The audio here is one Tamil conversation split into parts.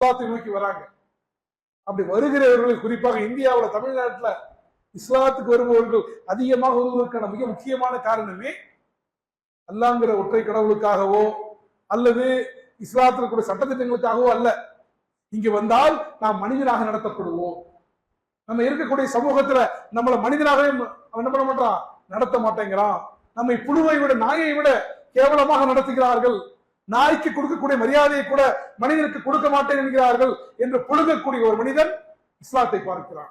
நோக்கி வராங்க. அப்படி வருகிறவர்கள் குறிப்பாக இந்தியாவில் தமிழ்நாட்டில் இஸ்லாத்துக்கு வருபவர்கள் அதிகமாக வருவதற்கான மிக முக்கியமான காரணமே அல்லாங்கிற ஒற்றை கடவுளுக்காகவோ அல்லது இஸ்லாத்தில் கூட சட்டத்திட்டங்களுக்காகவோ அல்ல. இங்கு வந்தால் நாம் மனிதனாக நடத்தப்படுவோம். நம்ம இருக்கக்கூடிய சமூகத்துல நம்மள மனிதனாகவே என்ன பண்ண மாட்டான், நடத்த மாட்டேங்கிறான். நம்மை புழுவை விட நாயை விட கேவலமாக நடத்துகிறார்கள். நாய்க்கு கொடுக்கக்கூடிய மரியாதையை கூட மனிதனுக்கு கொடுக்க மாட்டேன் என்கிறார்கள் என்று புழுகக்கூடிய ஒரு மனிதன் இஸ்லாத்தை பார்க்கிறான்.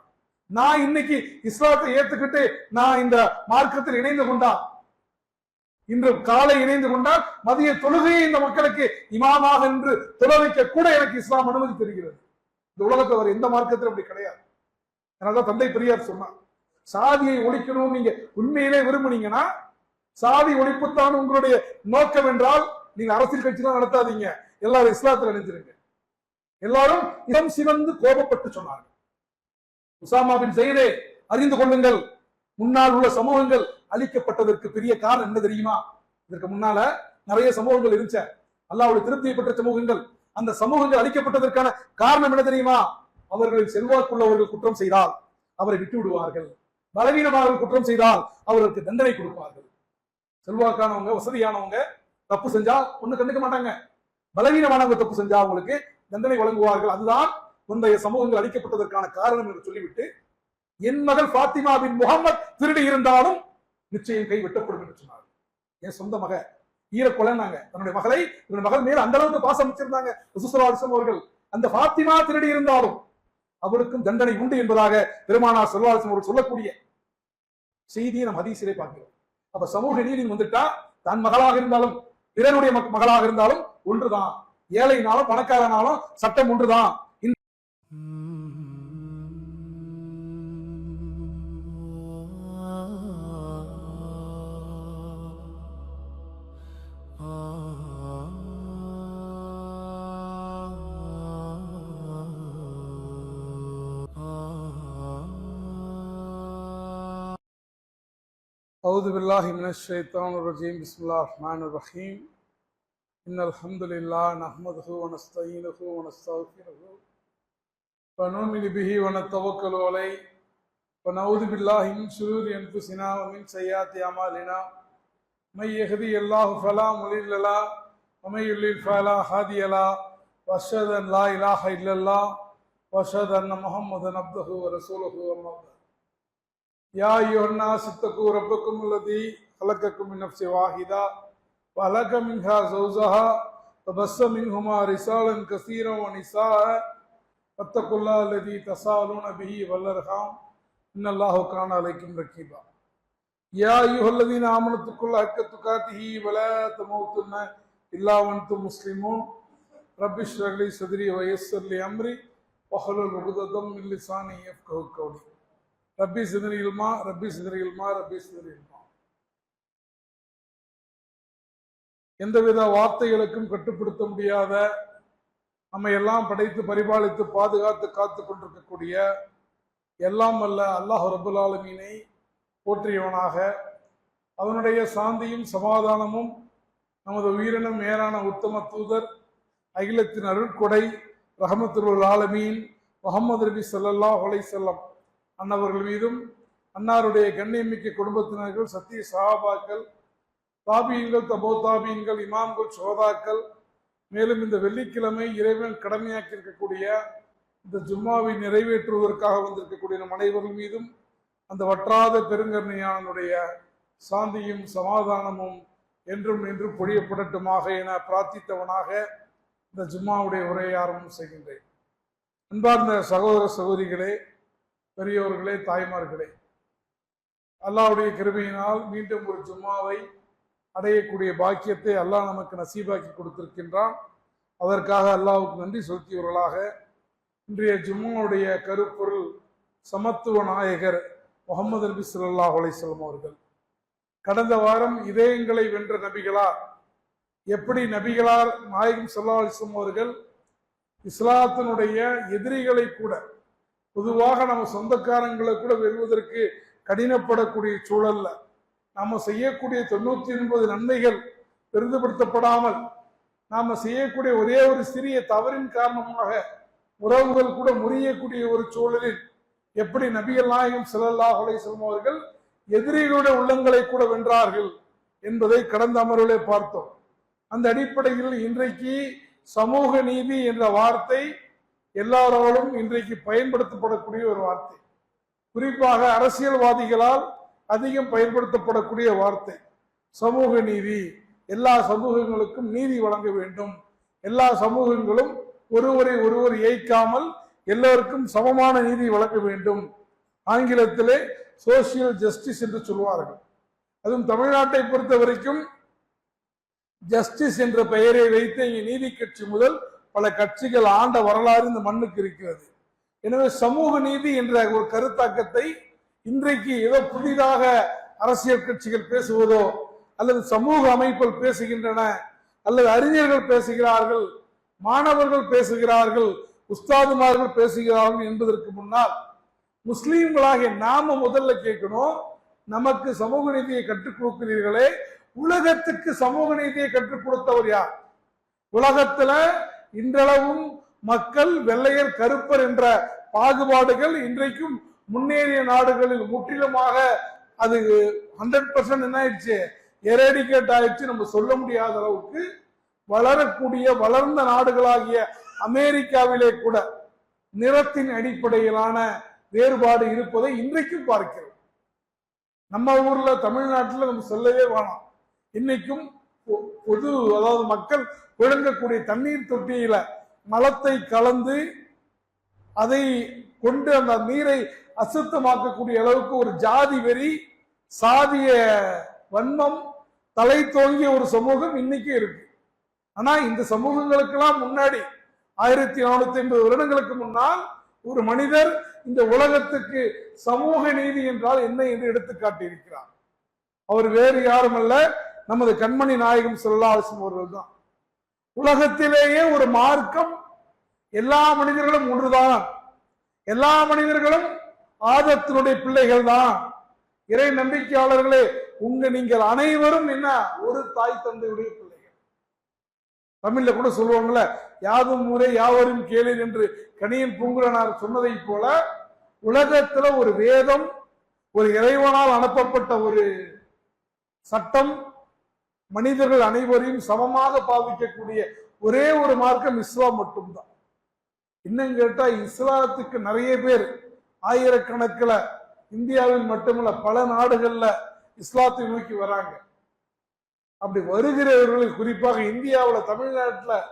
நான் இன்னைக்கு இஸ்லாத்தை ஏத்துக்கிட்டு நான் இந்த மார்க்கத்தில் இணைந்து கொண்டா, இன்று காலை இணைந்து கொண்டால் மதிய தொழுகையை இந்த மக்களுக்கு இமாமாக என்று தொலைவைக்க கூட எனக்கு இஸ்லாம் அனுமதி தருகிறது. இந்த உலகத்தில் வர எந்த மார்க்கத்திலும் அப்படி கிடையாது. அதனாலதான் தந்தை பெரியார் சொன்னார், சாதியை ஒழிக்கணும் நீங்க உண்மையிலே விரும்புனீங்கன்னா, சாதி ஒழிப்புத்தான் உங்களுடைய நோக்கம் என்றால் நீங்க அரசியல் கட்சி தான் நடத்தாதீங்க, எல்லாரும் இஸ்லாத்தில் நினைச்சிருங்க. எல்லாரும் இடம் சிவந்து கோபப்பட்டு சொன்னார்கள். உசாமா பின் ஸைதை அறிந்து கொள்ளுங்கள், முன்னால் உள்ள சமூகங்கள் அழிக்கப்பட்டதற்கு பெரிய காரணம் என்ன தெரியுமா? இதற்கு முன்னால நிறைய சமூகங்கள் இருந்துச்சு, அல்லாஹ்வுடைய திருப்தியை பெற்ற சமூகங்கள். அந்த சமூகங்கள் அழிக்கப்பட்டதற்கான காரணம் என்ன தெரியுமா? அவர்களின் செல்வாக்குள்ளவர்கள் குற்றம் செய்தால் அவரை விட்டு விடுவார்கள், பலவீனமானவர்கள் குற்றம் செய்தால் அவர்களுக்கு தண்டனை கொடுப்பார்கள். செல்வாக்கானவங்க வசதியானவங்க தப்பு செஞ்சா ஒண்ணு கண்டுக்க மாட்டாங்க, பலவீனமானவங்க தப்பு செஞ்சா அவங்களுக்கு தண்டனை வழங்குவார்கள். அதுதான் முந்தைய சமூகங்கள் அழிக்கப்பட்டதற்கான காரணம் என்று சொல்லிவிட்டு, என் மகள் ஃபாத்திமா பின் முஹம்மத் திருடி இருந்தாலும் நிச்சயம் கை வெட்டப்படும் என்று சொன்னார். என் சொந்த மக ஈரக்கொலைனாங்க தன்னுடைய மகளை, தன்னுடைய மகள் மேல் அந்த அளவுக்கு பாசம் வச்சிருந்தாங்க ரசூலுல்லாஹி அலைஹி வஸல்லம் அவர்கள். அந்த ஃபாத்திமா திருடி இருந்தாலும் அவருக்கும் தண்டனை உண்டு என்பதாக பெருமானார் ஸல்லல்லாஹு அலைஹி வஸல்லம் அவர்கள் சொல்லக்கூடிய செய்தியை நம் ஹதீஸிலே பார்க்கிறோம். அப்ப சமூக நீதி வந்துட்டா தன் மகளாக இருந்தாலும் பிறனுடைய மகளாக இருந்தாலும் ஒன்றுதான், ஏழைனாலும் பணக்காரனாலும் சட்டம் ஒன்றுதான். أعوذ بالله من الشيطان الرجيم بسم الله الرحمن الرحيم إن الحمد لله نحمده ونستعينه ونستغفره ونؤمن به ونتوكل عليه ونعوذ بالله من شرور أنفسنا ومن سيئات أعمالنا من يهده الله فلا مضل له ومن يضلل فلا هادي له وأشهد أن لا إله إلا الله وأشهد أن محمدا عبده ورسوله أما بعد يا أيها الناس اتقوا ربكم الذي خلقكم من نفس واحدة وخلق منها زوجها وبث منهما رجالا كثيرا ونساء واتقوا الله الذي تساءلون به والأرحام إن الله كان عليكم رقيبا يا أيها الذين آمنوا اتقوا الله حق تقاته ولا تموتن إلا وأنتم مسلمون رب اشرح لي صدري ويسر لي أمري واحلل عقدة من لساني يفقهوا قولي ரப்பி சிதறி இல்மா ரப்பி சிதறி இல்மா ரப்பி சிதறி இல்மா. எந்தவித வார்த்தைகளுக்கும் கட்டுப்படுத்த முடியாத, நம்மை எல்லாம் படைத்து பரிபாலித்து பாதுகாத்து காத்து கொண்டிருக்கக்கூடிய எல்லாம் வல்ல அல்லாஹ் ரப்புல் ஆலமீனை போற்றியவனாக, அவனுடைய சாந்தியும் சமாதானமும் நமது உயிரினம் மேலான உத்தம தூதர் அகிலத்தின் அருட்கொடை ரஹமத்துல் ஆலமீன் முஹம்மது நபி ஸல்லல்லாஹு அலைஹி வஸல்லம் அன்னவர்கள் மீதும், அன்னாருடைய கண்ணியமிக்க குடும்பத்தினர்கள், சத்திய சஹாபாக்கள், தாபீன்கள், தபோ தாபீன்கள், இமாம்கள், சோதாக்கள், மேலும் இந்த வெள்ளிக்கிழமை இறைவன் கடமையாக்கி இருக்கக்கூடிய இந்த ஜும்மாவை நிறைவேற்றுவதற்காக வந்திருக்கக்கூடிய நம் அனைவர்கள் மீதும் அந்த வற்றாத பெருங்கருணையானுடைய சாந்தியும் சமாதானமும் என்றும் என்றும் பொழியப்படட்டுமாக என பிரார்த்தித்தவனாக இந்த ஜும்மாவுடைய உரையை ஆரம்பம் செய்கின்றேன். அன்பார்ந்த சகோதர சகோதரிகளே, பெரியோர்களே, தாய்மார்களே, அல்லாஹ்வுடைய கிருபையினால் மீண்டும் ஒரு ஜும்மாவை அடையக்கூடிய பாக்கியத்தை அல்லாஹ் நமக்கு நசீபாக்கி கொடுத்திருக்கின்றான். அதற்காக அல்லாஹ்வுக்கு நன்றி செலுத்தியவர்களாக இன்றைய ஜும்மாவுடைய கருப்பொருள் சமத்துவ நாயகர் முஹம்மது நபி ஸல்லல்லாஹு அலைஹி வஸல்லம் அவர்கள். கடந்த வாரம் இதயங்களை வென்ற நபிகளார், எப்படி நபிகளார் நாயகம் ஸல்லல்லாஹு அலைஹி வஸல்லம் அவர்கள் இஸ்லாத்தினுடைய எதிரிகளை கூட, பொதுவாக நம்ம சொந்தக்காரங்களை கூட வெல்வதற்கு கடினப்படக்கூடிய சூழல்ல நாம செய்யக்கூடிய 99 நன்மைகள் பெரிதுபடுத்தப்படாமல் நாம செய்யக்கூடிய ஒரே ஒரு சிறிய தவறின் காரணமாக உறவுகள் கூட முறியக்கூடிய ஒரு சூழலில் எப்படி நபிகள் நாயகம் ஸல்லல்லாஹு அலைஹி வஸல்லம் அவர்கள் எதிரிகளுடைய உள்ளங்களை கூட வென்றார்கள் என்பதை கடந்த அமர்விலே பார்த்தோம். அந்த அடிப்படையில் இன்றைக்கு சமூக நீதி என்ற வார்த்தை எல்லாராலும் இன்றைக்கு பயன்படுத்தப்படக்கூடிய ஒரு வார்த்தை, குறிப்பாக அரசியல்வாதிகளால் அதிகம் பயன்படுத்தப்படக்கூடிய வார்த்தை. சமூக நீதி, எல்லா சமூகங்களுக்கும் நீதி வழங்க வேண்டும், எல்லா சமூகங்களும் ஒருவரை ஒருவர் ஏய்க்காமல் எல்லோருக்கும் சமமான நீதி வழங்க வேண்டும். ஆங்கிலத்திலே சோசியல் ஜஸ்டிஸ் என்று சொல்வார்கள். அதுவும் தமிழ்நாட்டை பொறுத்த வரைக்கும் ஜஸ்டிஸ் என்ற பெயரை வைத்து இங்கே நீதி கட்சி முதல் பல கட்சிகள் ஆண்ட வரலாறு இந்த மண்ணுக்கு இருக்கிறது. எனவே சமூக நீதி என்ற ஒரு கருத்தாக்கத்தை இன்றைக்கு ஏதோ புதிதாக அரசியல் கட்சிகள் பேசுவதோ அல்லது சமூக அமைப்புகள் பேசுகின்றன அல்லது அறிஞர்கள் பேசுகிறார்கள், மாணவர்கள் பேசுகிறார்கள், உஸ்தாதுமார்கள் பேசுகிறார்கள் என்பதற்கு முன்னால் முஸ்லீம்களாகிய நாம முதல்ல கேட்கணும், நமக்கு சமூக நீதியை கற்றுக் கொடுக்கிறீர்களே, உலகத்துக்கு சமூக நீதியை கற்றுக் கொடுத்தவர் யார்? உலகத்துல இன்றளவும் மக்கள் வெள்ளையர் கருப்பர் என்ற பாகுபாடுகள் இன்றைக்கும் முன்னேறிய நாடுகளில் முற்றிலுமாக அது 100% என்ன ஆயிடுச்சு, எரேடிகேட் ஆயிடுச்சு. நம்ம சொல்ல முடியாத அளவுக்கு வளரக்கூடிய வளர்ந்த நாடுகளாகிய அமெரிக்காவிலே கூட நிறத்தின் அடிப்படையிலான வேறுபாடு இருப்பதை இன்றைக்கும் பார்க்கிறோம். நம்ம ஊர்ல தமிழ்நாட்டில் நம்ம சொல்லவே வேணாம், இன்னைக்கும் பொது அதாவது மக்கள் புழங்கக்கூடிய தண்ணீர் தொட்டியில மலத்தை கலந்து அதை கொண்டு அந்த நீரை அசுத்தமாக்கக்கூடிய அளவுக்கு ஒரு ஜாதி வெறி, சாதிய வன்மம் தலை தோங்கிய ஒரு சமூகம் இன்னைக்கு இருக்கு. ஆனா இந்த சமூகங்களுக்கெல்லாம் முன்னாடி 1450 வருடங்களுக்கு முன்னால் ஒரு மனிதர் இந்த உலகத்துக்கு சமூக நீதி என்றால் என்ன என்று எடுத்து காட்டியிருக்கிறார். அவர் வேறு யாரும் அல்ல, நமது கண்மணி நாயகம் ஸல்லல்லாஹு அலைஹி வஸல்லம் அவர்கள் தான். உலகத்திலேயே ஒரு மார்க்கம், எல்லா மனிதர்களும் ஒன்றுதான், எல்லா மனிதர்களும் ஆதத்தினுடைய பிள்ளைகள் தான், இறை நம்பிக்கையாளர்களே நீங்கள் அனைவரும் என்ன ஒரு தாய் தந்தையுடைய பிள்ளைகள். தமிழ்ல கூட சொல்லுவாங்கல்ல, யாதும் ஊரே யாவரும் கேளீர் என்று கணியன் பூங்குழனார் சொன்னதை போல உலகத்துல ஒரு வேதம், ஒரு இறைவனால் அனுப்பப்பட்ட ஒரு சட்டம் மனிதர்கள் அனைவரையும் சமமாக பாவிக்கக்கூடிய ஒரே ஒரு மார்க்கம் இஸ்லாம் மட்டும்தான். இன்னும் கேட்டா இஸ்லாத்துக்கு நிறைய பேர் ஆயிரக்கணக்கில் இந்தியாவில் மட்டுமல்ல பல நாடுகள்ல இஸ்லாத்தை நோக்கி வராங்க. அப்படி வருகிறவர்கள் குறிப்பாக இந்தியாவில் தமிழ்நாட்டில்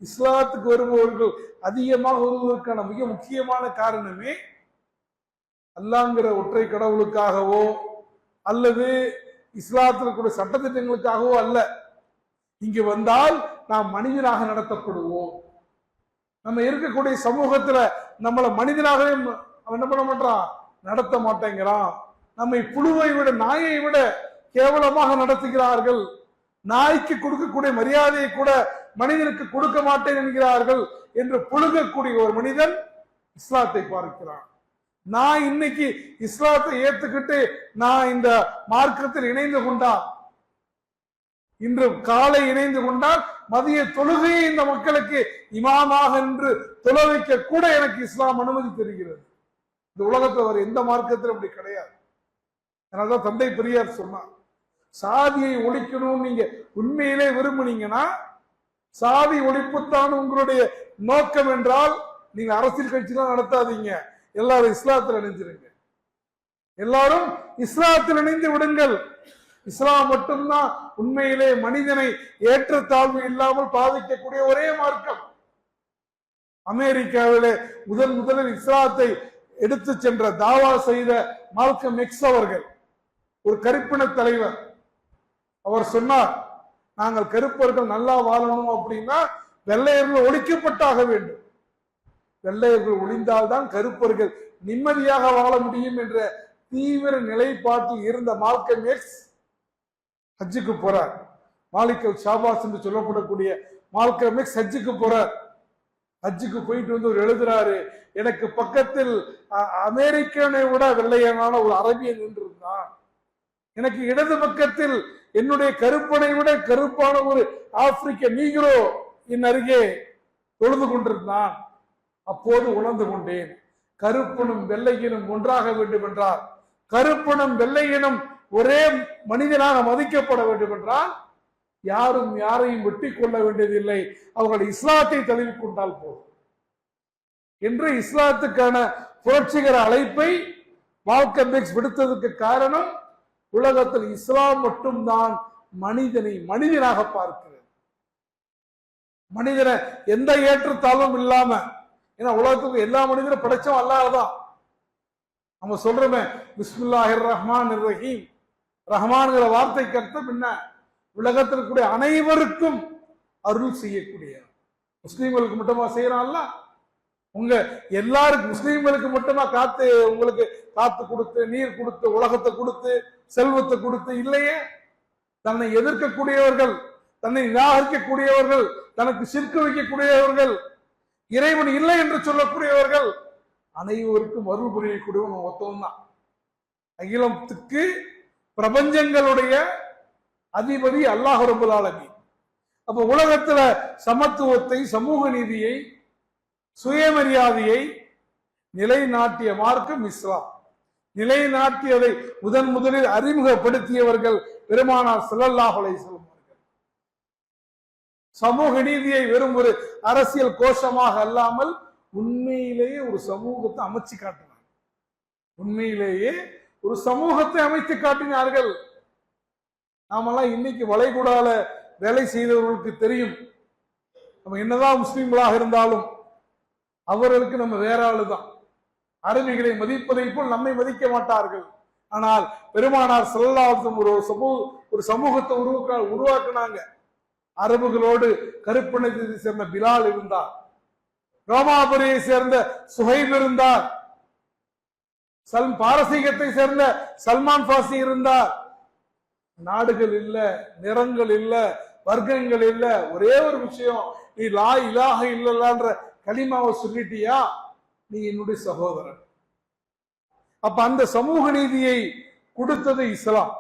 இஸ்லாத்துக்கு வருபவர்கள் அதிகமாக வருவதற்கான மிக முக்கியமான காரணமே அல்லாங்கிற ஒற்றை கடவுளுக்காகவோ அல்லது இஸ்லாத்தில் கூட சட்டத்திட்டங்களுக்காகவோ அல்ல. இங்கு வந்தால் நாம் மனிதனாக நடத்தப்படுவோம். நம்ம இருக்கக்கூடிய சமூகத்துல நம்மளை மனிதனாகவே அவன் என்ன பண்ண மாட்டான், நடத்த மாட்டேங்கிறான். நம்மை புழுவை விட நாயை விட கேவலமாக நடத்துகிறார்கள். நாய்க்கு கொடுக்கக்கூடிய மரியாதையை கூட மனிதனுக்கு கொடுக்க மாட்டேன் என்கிறார்கள் என்று புழுகக்கூடிய ஒரு மனிதன் இஸ்லாத்தை பார்க்கிறான். நான் இன்னைக்கு இஸ்லாத்தை ஏத்துக்கிட்டு நான் இந்த மார்க்கத்தில் இணைந்து கொண்டால், இன்று காலை இணைந்து கொண்டால் மதிய தொழுகையை இந்த மக்களுக்கு இமாமாக என்று தொழ வைக்க கூட எனக்கு இஸ்லாம் அனுமதி தருகிறது. இந்த உலகத்தில் வர எந்த மார்க்கத்தில் அப்படி கிடையாது. அதனாலதான் தந்தை பெரியார் சொன்னார், சாதியை ஒழிக்கணும் நீங்க உண்மையிலே விரும்புனீங்கன்னா, சாதி ஒழிப்புத்தான் உங்களுடைய நோக்கம் என்றால் நீங்க அரசியல் கட்சியெல்லாம் நடத்தாதீங்க, எல்லாரும் இஸ்லாத்தில் இணைஞ்சிருங்க, எல்லாரும் இஸ்லாத்தில் இணைந்து விடுங்கள். இஸ்லாம் மட்டும்தான் உண்மையிலே மனிதனை ஏற்றத்தாழ்வு இல்லாமல் பாதிக்கக்கூடிய ஒரே மார்க்கம். அமெரிக்காவிலே முதலில் இஸ்லாத்தை எடுத்து சென்ற தாவா செய்த மால்கம் எக்ஸ் அவர்கள் ஒரு கருப்பின தலைவர். அவர் சொன்னார், நாங்கள் கருப்பர்கள் நல்லா வாழணும் அப்படின்னா வெள்ளையர்கள் ஒழிக்கப்பட்டாக வேண்டும், வெள்ளையர்கள் ஒழிந்தால்தான் கருப்பர்கள் நிம்மதியாக வாழ முடியும் என்ற தீவிர நிலைப்பாட்டில் இருந்த மால்கம் எக்ஸ் ஹஜ்ஜுக்கு போறார். மாலிகல் ஷாபாஸ் என்று சொல்லப்படக்கூடிய மால்கம் எக்ஸ் ஹஜ்ஜுக்கு போறார். ஹஜ்ஜுக்கு போயிட்டு வந்து ஒரு எழுதுறாரு, எனக்கு பக்கத்தில் அமெரிக்கனை விட வெள்ளையனான ஒரு அரபியன் நின்று இருந்தான், எனக்கு இடது பக்கத்தில் என்னுடைய கருப்பனை விட கருப்பான ஒரு ஆப்பிரிக்க நீக்ரோ என் அருகே தொழுது கொண்டிருந்தான். அப்போது உணர்ந்து கொண்டேன், கருப்பனும் வெள்ளையினும் ஒன்றாக வேண்டும் என்றார், கருப்பனும் வெள்ளையினும் ஒரே மனிதனாக மதிக்கப்பட வேண்டும் என்றால் யாரும் யாரையும் வெட்டி கொள்ள வேண்டியதில்லை, அவர்கள் இஸ்லாத்தை தழுவிக் கொண்டால் போதும் என்று இஸ்லாத்துக்கான புரட்சிகர அழைப்பை மால்கம் எக்ஸ் விடுத்ததற்கு காரணம் உலகத்தில் இஸ்லாம் மட்டும்தான் மனிதனை மனிதனாக பார்க்கிறது. மனிதனை எந்த ஏற்றத்தாழ்வும் இல்லாம, ஏன்னா உலகத்துக்கு எல்லா மனிதனும் படைச்சோம் அல்லாஹ்தான். நம்ம சொல்றோமே பிஸ்மில்லாஹிர் ரஹ்மானிர் ரஹீம், ரஹ்மான்கிற வார்த்தைக்கு அர்த்தம் என்ன? உலகத்தில் இருக்கக்கூடிய அனைவருக்கும் அருள் செய்யக்கூடிய. முஸ்லீம்களுக்கு மட்டுமா செய்யறான்ல? உங்க எல்லாருக்கும் முஸ்லீம்களுக்கு மட்டுமா காத்து உங்களுக்கு காத்து கொடுத்து நீர் கொடுத்து உலகத்தை கொடுத்து செல்வத்தை கொடுத்து இல்லையே? தன்னை எதிர்க்கக்கூடியவர்கள், தன்னை நிராகரிக்கக்கூடியவர்கள், தனக்கு சிற்கு வைக்கக்கூடியவர்கள், இறைவன் இல்லை என்று சொல்லக்கூடியவர்கள் அனைவருக்கும் அருள் புரியக்கூடியவன் ஒருத்தவன் தான். அகிலத்துக்கு பிரபஞ்சங்களுடைய அதிபதி அல்லாஹ் ரப்பல் ஆலமீன். அப்ப உலகத்துல சமத்துவத்தை, சமூக நீதியை, சுயமரியாதையை நிலைநாட்டிய மார்க்கம் இஸ்லாம். நிலைநாட்டியதை முதலில் அறிமுகப்படுத்தியவர்கள் பெருமானார் ஸல்லல்லாஹு அலைஹி வஸல்லம் அவர்கள். சமூக நீதியை வெறும் ஒரு அரசியல் கோஷமாக அல்லாமல் உண்மையிலேயே ஒரு சமூகத்தை அமைச்சு காட்டினார். உண்மையிலேயே ஒரு சமூகத்தை அமைத்து காட்டினார்கள். நாமெல்லாம் இன்னைக்கு வளைகுடால வேலை செய்தவர்களுக்கு தெரியும், நம்ம என்னதான் முஸ்லிம்களாக இருந்தாலும் அவர்களுக்கு நம்ம வேற ஆளுதான். அரபிகளை மதிப்பதை போல் நம்மை மதிக்க மாட்டார்கள். ஆனால் பெருமானார் ஸல்லல்லாஹு அலைஹி வஸல்லம் ஒரு சமூகத்தை உருவாக்குனாங்க. அரபுகளோடு கருப்பினத்தை சேர்ந்த பிலால் இருந்தார், ரோமாபுரியை சேர்ந்த சுஹைப் இருந்தார், பாரசீகத்தை சேர்ந்த சல்மான் பாசி இருந்தார். நாடுகள் இல்ல, நிறங்கள் இல்ல, வர்க்கங்கள் இல்ல. ஒரே ஒரு விஷயம், நீ லா இலாஹ இல்லல்லான்ற கலிமாவை சொல்லிட்டியா, நீ என்னுடைய சகோதரன். அப்ப அந்த சமூக நீதியை கொடுத்தது இஸ்லாம்.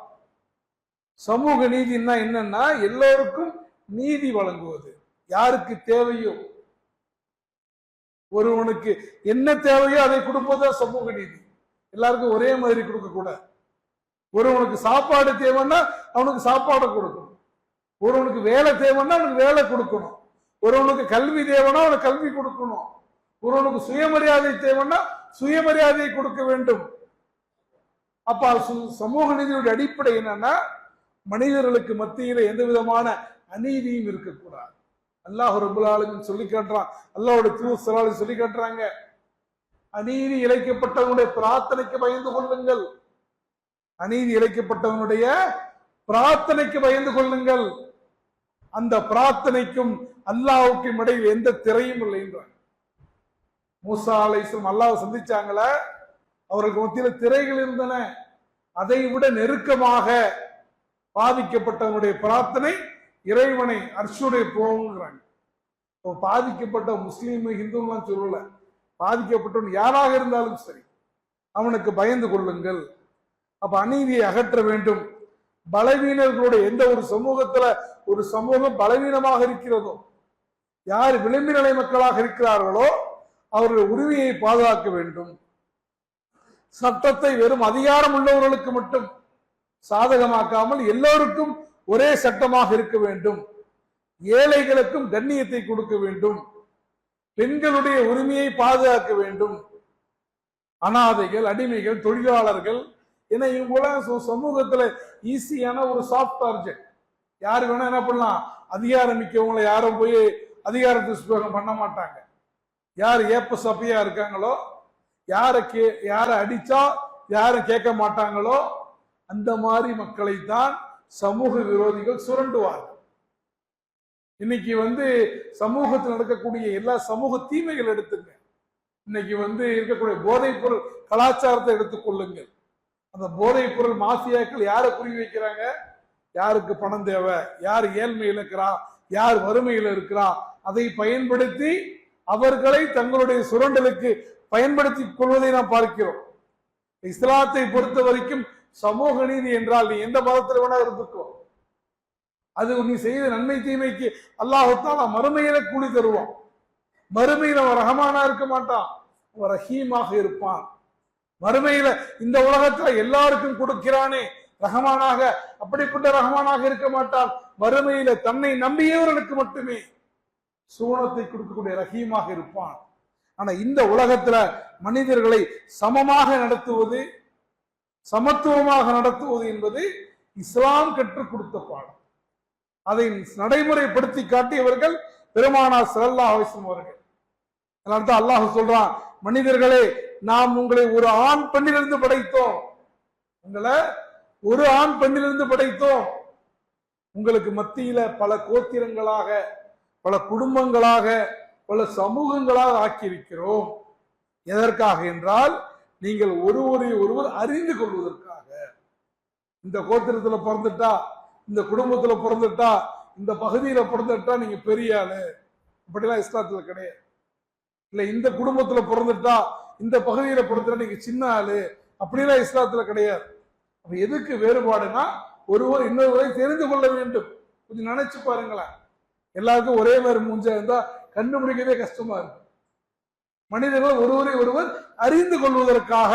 சமூக நீதினா என்னன்னா எல்லோருக்கும் நீதி வழங்குவது. யாருக்கு தேவையோ, ஒருவனுக்கு என்ன தேவையோ அதை கொடுப்பது சமூக நீதி. எல்லாருக்கும் ஒரே மாதிரி கொடுக்க கூடாது. ஒருவனுக்கு சாப்பாடு தேவைன்னா அவனுக்கு சாப்பாடு கொடுக்கணும், ஒருவனுக்கு வேலை தேவைன்னா அவனுக்கு வேலை கொடுக்கணும், ஒருவனுக்கு கல்வி தேவைன்னா அவனுக்கு கல்வி கொடுக்கணும், ஒருவனுக்கு சுயமரியாதை தேவைன்னா சுயமரியாதையை கொடுக்க வேண்டும். அப்ப சமூக நீதியுடைய அடிப்படை என்னன்னா மனிதர்களுக்கு மத்தியில எந்த விதமான அநீதியும் இருக்கக்கூடாது. அல்லாஹ் ரப்பல் ஆலமீன் சொல்லி காட்டுறான், அல்லாஹ்வுடைய தூதர் ஸல்லல்லாஹு அலைஹி வஸல்லம் சொல்லி காட்டுறாங்க, அநீதி இழைக்கப்பட்டவனுடைய பிரார்த்தனைக்கு பயந்து கொள்ளுங்கள். அநீதி இழைக்கப்பட்டவனுடைய பிரார்த்தனைக்கு பயந்து கொள்ளுங்கள். அந்த பிரார்த்தனைக்கும் அல்லாஹ்வுக்கும் இடையில் எந்த திரையும் இல்லை என்றார். மூசா அலைஹிஸ்ஸலாம் அல்லாஹ்வை சந்திச்சாங்கள, அவர்களுக்கு மத்தியில திரைகள் இருந்தன. அதை விட நெருக்கமாக பாதிக்கப்பட்டவனுடைய பிரார்த்தனை இறைவனை அர்ஷுடைய போங்கிறாங்க. பாதிக்கப்பட்ட முஸ்லீம் ஹிந்துலாம் சொல்லல, பாதிக்கப்பட்டவன் யாராக இருந்தாலும் சரி அவனுக்கு பயந்து கொள்ளுங்கள். அப்ப அநீதியை அகற்ற வேண்டும். பலவீனர்களுடைய எந்த ஒரு சமூகத்துல ஒரு சமூகம் பலவீனமாக இருக்கிறதோ, யார் விளிம்பு நிலை மக்களாக இருக்கிறார்களோ அவர்கள் உரிமையை பாதுகாக்க வேண்டும். சட்டத்தை வெறும் அதிகாரம் உள்ளவர்களுக்கு மட்டும் சாதகமாக்காமல் எல்லோருக்கும் ஒரே சட்டமாக இருக்க வேண்டும். ஏழைகளுக்கும் கண்ணியத்தை கொடுக்க வேண்டும். பெண்களுடைய உரிமையை பாதுகாக்க வேண்டும். அனாதைகள், அடிமைகள், தொழிலாளர்கள் என இவங்க சமூகத்துல ஈஸியான ஒரு சாஃப்ட் டார்கெட். யாரு வேணா என்ன பண்ணலாம், அதிகாரம் மிக்கவங்களை யாரும் போய் அதிகார துஷ்பிரயோகம் பண்ண மாட்டாங்க. யார் ஏப்ப சப்பையா இருக்காங்களோ, யார அடிச்சா யாரும் கேட்க மாட்டாங்களோ அந்த மாதிரி மக்களை தான் சமூக விரோதிகள் சுரண்டுவார்கள். இன்னைக்கு சமூகத்தில் நடக்கக்கூடிய எல்லா சமூக தீமைகள் எடுத்துங்க. இன்னைக்கு இருக்கக்கூடிய போதைப் பொருள் கலாச்சாரத்தை எடுத்துக்கொள்ளுங்கள். அந்த போதைப் பொருள் மாஃபியாக்கள் யாரை குறி வைக்கிறாங்க? யாருக்கு பணம் தேவை, யார் ஏழ்மையில் இருக்கிறா, யார் வறுமையில் இருக்கிறா, அதை பயன்படுத்தி அவர்களை தங்களுடைய சுரண்டலுக்கு பயன்படுத்தி கொள்வதை நாம் பார்க்கிறோம். இஸ்லாத்தை பொறுத்த வரைக்கும் சமூக நீதி என்றால் நீ எந்த மதத்தில் வேணா இருந்துக்கோ, அது நீ செய்த நன்மை தீமைக்கு அல்லாஹ் தஆலா மறுமையில கூலி தருவான். மறுமையில் அவன் ரஹமானா இருக்க மாட்டான், அவன் ரஹீமாக இருப்பான். மறுமையில இந்த உலகத்துல எல்லாருக்கும் கொடுக்கிறானே ரஹமானாக, அப்படிப்பட்ட ரஹமானாக இருக்க மாட்டான். மறுமையில தன்னை நம்பியவர்களுக்கு மட்டுமே சூனத்தை கொடுக்கக்கூடிய ரஹீமாக இருப்பான். ஆனா இந்த உலகத்துல மனிதர்களை சமமாக நடத்துவது, சமத்துவமாக நடத்துவது என்பது இஸ்லாம் கற்றுக் கொடுத்த பாடம். அதை நடைமுறைப்படுத்தி காட்டியவர்கள் பெருமானார் ஸல்லல்லாஹு அலைஹி வஸல்லம் அவர்கள். அதனால்தான் அல்லாஹ் சொல்றான், மனிதர்களே நாம் உங்களை ஒரு ஆண் பெண்ணிலிருந்து படைத்தோம், உங்களை ஒரு ஆண் பெண்ணிலிருந்து படைத்தோம், உங்களுக்கு மத்தியில பல கோத்திரங்களாக, பல குடும்பங்களாக, பல சமூகங்களாக ஆக்கியிருக்கிறோம். எதற்காக என்றால் நீங்கள் ஒருவரை ஒருவர் அறிந்து கொள்வதற்காக. இந்த கோத்திரத்துல பிறந்துட்டா, இந்த குடும்பத்துல பிறந்துட்டா, இந்த பகுதியில பிறந்துட்டா நீங்க பெரிய ஆளு, அப்படிலாம் இஸ்லாத்துல கிடையாது. இல்ல இந்த குடும்பத்துல பிறந்துட்டா, இந்த பகுதியில பிறந்துட்டா நீங்க சின்ன ஆளு, அப்படிலாம் இஸ்லாத்துல கிடையாது. அப்ப எதுக்கு வேறுபாடுனா, ஒருவர் இன்னொருவரை தெரிந்து கொள்ள வேண்டும். கொஞ்சம் நினைச்சு பாருங்களேன், எல்லாருக்கும் ஒரே மாதிரி மூஞ்சா இருந்தா கண்டுபிடிக்கவே கஷ்டமா இருக்கும். மனிதர்கள் ஒருவரை ஒருவர் அறிந்து கொள்வதற்காக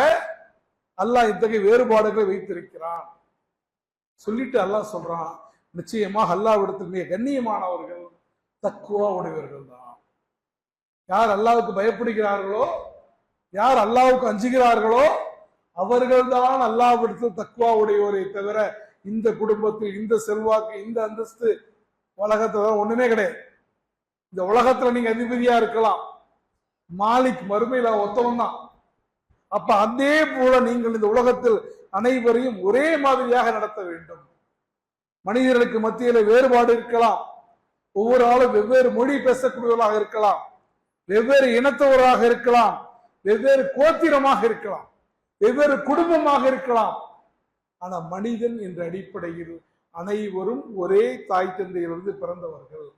அல்லாஹ் இத்தகைய வேறுபாடுகளை வைத்திருக்கிறான். சொல்லிட்டு அல்லாஹ் சொல்றான், நிச்சயமாக அல்லாஹ்விடத்தில் மிக கண்ணியமானவர்கள் தக்வா உடையவர்கள் தான். யார் அல்லாஹ்வுக்கு பயப்படுகிறார்களோ, யார் அல்லாஹ்வுக்கு அஞ்சுகிறார்களோ அவர்கள்தான் அல்லாஹ்விடத்தில் தக்வா உடையவரை தவிர இந்த குடும்பத்தில் இந்த செல்வாக்கு இந்த அந்தஸ்து உலகத்துல ஒண்ணுமே கிடையாது. இந்த உலகத்துல நீங்க அதிபதியா இருக்கலாம், மாலிக் மறுமையில ஒத்தவன் தான். அப்ப அதே போல நீங்கள் இந்த உலகத்தில் அனைவரையும் ஒரே மாதிரியாக நடத்த வேண்டும். மனிதர்களுக்கு மத்தியில வேறுபாடு இருக்கலாம், ஒவ்வொரு ஆளும் வெவ்வேறு மொழி பேசக்கூடியவர்களாக இருக்கலாம், வெவ்வேறு இனத்தவராக இருக்கலாம், வெவ்வேறு கோத்திரமாக இருக்கலாம், வெவ்வேறு குடும்பமாக இருக்கலாம். ஆனா மனிதன் என்ற அடிப்படையில் அனைவரும் ஒரே தாய் தந்தையிலிருந்து பிறந்தவர்கள்.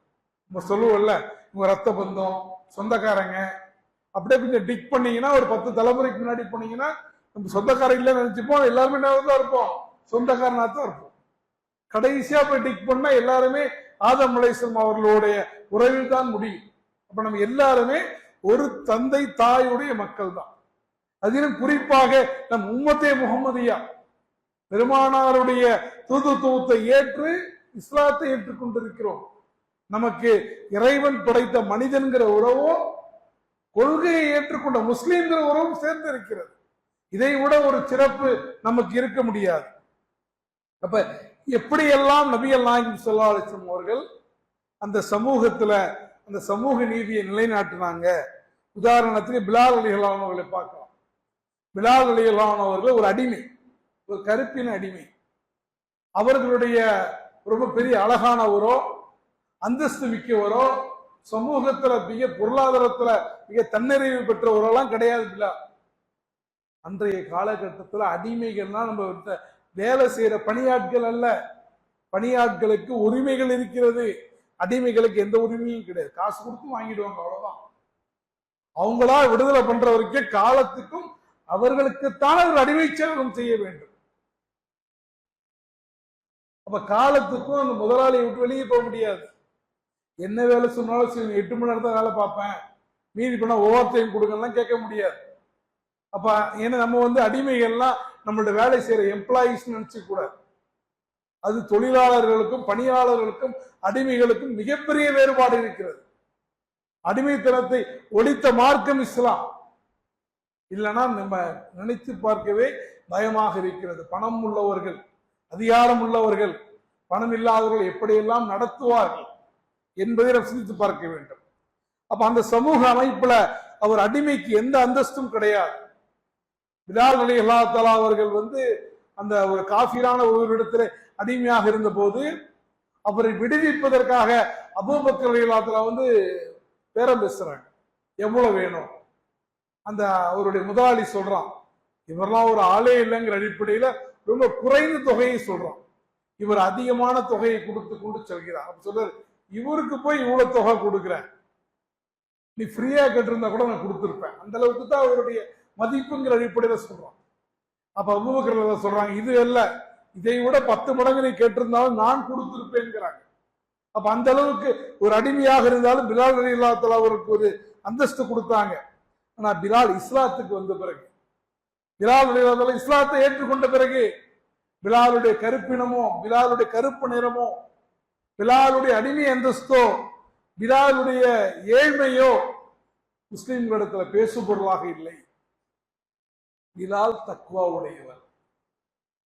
நம்ம சொல்லுவோம்ல, உங்க ரத்த பந்தம், சொந்தக்காரங்க, அப்படியே கொஞ்சம் டிக் பண்ணீங்கன்னா ஒரு 10 தலைமுறைக்கு முன்னாடி போனீங்கன்னா நம்ம சொந்தக்காரன் இல்லைன்னு நினைச்சுப்போம், எல்லாருமே தான் இருப்போம், சொந்தக்காரனா தான் இருப்போம். கடைசியா போய் டிக் பண்ணா எல்லாருமே ஆதம் அலைஹிஸ்ஸலாம் அவர்களுடைய உறவில் தான் முடியும். அப்ப நம்ம எல்லாருமே ஒரு தந்தை தாயுடைய மக்கள் தான். அதிலும் குறிப்பாக நம் உம்மத்தே முகமதியா பெருமானாருடைய தூதுத்துவத்தை ஏற்று இஸ்லாத்தை ஏற்றுக்கொண்டிருக்கிறோம். நமக்கு இறைவன் படைத்த மனிதன்கிற உறவும் கொள்கையை ஏற்றுக்கொண்ட முஸ்லீம்கிற உறவும் சேர்ந்து இருக்கிறது. இதை விட ஒரு சிறப்பு நமக்கு இருக்க முடியாது. அப்ப எப்படியெல்லாம் நபிகள் நாயகம் ஸல்லல்லாஹு அலைஹி வஸல்லம் அவர்கள் அந்த சமூகத்துல அந்த சமூக நீதியை நிலைநாட்டினாங்க. உதாரணத்துக்கு பிலால் ரலியல்லாஹு அன்ஹு அவர்களை பார்க்கலாம். பிலால் ரலியல்லாஹு அன்ஹு அவர்கள் ஒரு அடிமை, ஒரு கருப்பின அடிமை. அவர்களுடைய ரொம்ப பெரிய அழகானவரோ அந்தஸ்து மிக்கவரோ சமூகத்துல மிக பொருளாதாரத்துல மிக தன்னிறைவு பெற்றவரெல்லாம் கிடையாது பிலால். அன்றைய காலகட்டத்தில் அடிமைகள்லாம் நம்ம வேலை செய்யற பணியாட்கள் அல்ல. பணியாட்களுக்கு உரிமைகள் இருக்கிறது, அடிமைகளுக்கு எந்த உரிமையும் கிடையாது. காசு கொடுத்து வாங்கிடுவாங்க, அவ்வளவுதான். அவங்களா விடுதலை பண்ற வரைக்கும் காலத்துக்கும் அவர்களுக்குத்தான் ஒரு அடிமை சேவகம் செய்ய வேண்டும். அப்ப காலத்துக்கும் அந்த முதலாளியை விட்டு வெளியே போக முடியாது. என்ன வேலை சொன்னாலும் சரி, 8 மணி நேரம் தான் வேலை பார்ப்பேன், மீதி பண்ண ஓவர்டைம் கொடுங்கலாம் கேட்க முடியாது. அப்ப ஏன்னா நம்ம அடிமைகள்லாம் நம்மளோட வேலை செய்யற எம்ப்ளாயிஸ் நினைச்சு கூடாது. அது தொழிலாளர்களுக்கும் பணியாளர்களுக்கும் அடிமைகளுக்கும் மிகப்பெரிய வேறுபாடு இருக்கிறது. அடிமைத்தனத்தை ஒழித்த மார்க்கம் இஸ்லாம். இல்லைன்னா நம்ம நினைத்து பார்க்கவே பயமாக இருக்கிறது. பணம் உள்ளவர்கள், அதிகாரம் உள்ளவர்கள், பணம் இல்லாதவர்கள் எப்படியெல்லாம் நடத்துவார்கள் என்பதை நாம் சிந்தித்து பார்க்க வேண்டும். அப்ப அந்த சமூக அமைப்புல அவர் அடிமைக்கு எந்த அந்தஸ்தும் கிடையாது. பிலால் ரலியல்லாஹு தஆலா அவர்கள் அந்த ஒரு காஃபிரான ஒரு இடத்துல அடிமையாக இருந்த போது அவரை விடுவிப்பதற்காக அபூபக்கர் ரலியல்லாஹு தஆலா பேரம் பேசுறாங்க, எவ்வளவு வேணும். அந்த அவருடைய முதலாளி சொல்றான், இவரெல்லாம் ஒரு ஆளே இல்லைங்கிற அடிப்படையில ரொம்ப குறைந்த தொகையை சொல்றான். இவர் அதிகமான தொகையை கொடுத்து கொண்டு செல்கிறார். அப்ப சொல்றாரு, இவருக்கு போய் இவ்வளவு தொகை கொடுக்குறேன், நீ ஃப்ரீயா கேட்டிருந்தா கூட நான் கொடுத்துருப்பேன். அந்த அளவுக்கு தான் அவருடைய மதிப்புங்கிற அடிப்படையில சொல்றான். அப்ப அபூபக்கர் சொல்றாங்க, இது அல்ல, இதை விட 10 மடங்கு நீ கேட்டிருந்தாலும் நான் கொடுத்திருப்பேங்கிறாங்க. அப்ப அந்த அளவுக்கு ஒரு அடிமையாக இருந்தாலும் பிலால் ரலியல்லாஹு தஆலா அவருக்கு ஒரு அந்தஸ்து கொடுத்தாங்க. ஆனா பிலால் இஸ்லாத்துக்கு வந்த பிறகு, பிலால் ரலியல்லாஹு தஆலா இஸ்லாத்தை ஏற்றுக்கொண்ட பிறகு பிலாலுடைய கருப்பினமோ, பிலாலுடைய கருப்பு நிறமோ, பிலாலுடைய அடிமை அந்தஸ்தோ, பிலாலுடைய ஏழ்மையோ முஸ்லிம்களிடத்துல பேசு பொருளாக இல்லை. பிலால் தக்வா உடையவர்.